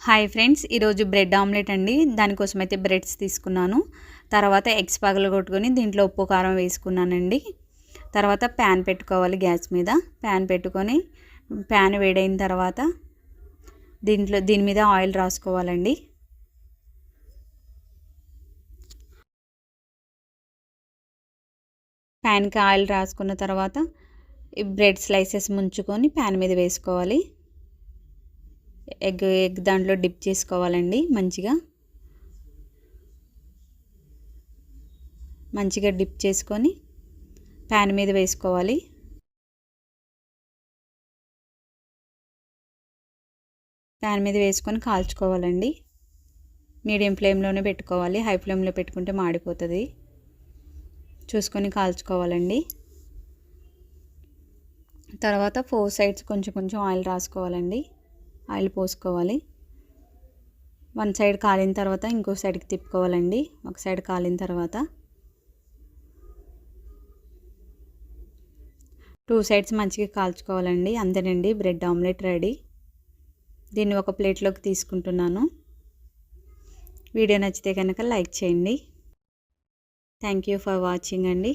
Hi friends, ఈరోజు bread omelette అండి. దానికోసం అయితే బ్రెడ్స్ తీసుకున్నాను. తర్వాత ఎగ్స్ పగలగొట్టుకొని దీంట్లో ఉప్పు కారం వేసుకున్నానండి. తర్వాత ప్యాన్ పెట్టుకోవాలి గ్యాస్ మీద. ప్యాన్ పెట్టుకొని ప్యాన్ వేడైన తర్వాత దీని మీద ఆయిల్ రాసుకోవాలండి. ప్యాన్కి ఆయిల్ రాసుకున్న తర్వాత ఈ బ్రెడ్ స్లైసెస్ ముంచుకొని ప్యాన్ మీద వేసుకోవాలి. ఎగ్ దాంట్లో డిప్ చేసుకోవాలండి. మంచిగా డిప్ చేసుకొని ప్యాన్ మీద వేసుకోవాలి. ప్యాన్ మీద వేసుకొని కాల్చుకోవాలండి. మీడియం ఫ్లేమ్లోనే పెట్టుకోవాలి. హై ఫ్లేమ్లో పెట్టుకుంటే మాడిపోతుంది. చూసుకొని కాల్చుకోవాలండి. తర్వాత 4 సైడ్స్ కొంచెం ఆయిల్ రాసుకోవాలండి. ఆయిల్ పోసుకోవాలి. 1 సైడ్ కాలిన తర్వాత ఇంకో సైడ్కి తిప్పుకోవాలండి. ఒక సైడ్ కాలిన తర్వాత 2 సైడ్స్ మంచిగా కాల్చుకోవాలండి. అంతేనండి, బ్రెడ్ ఆమ్లెట్ రెడీ. దీన్ని ఒక ప్లేట్లోకి తీసుకుంటున్నాను. వీడియో నచ్చితే కనుక లైక్ చేయండి. థ్యాంక్ యూ ఫర్ వాచింగ్ అండి.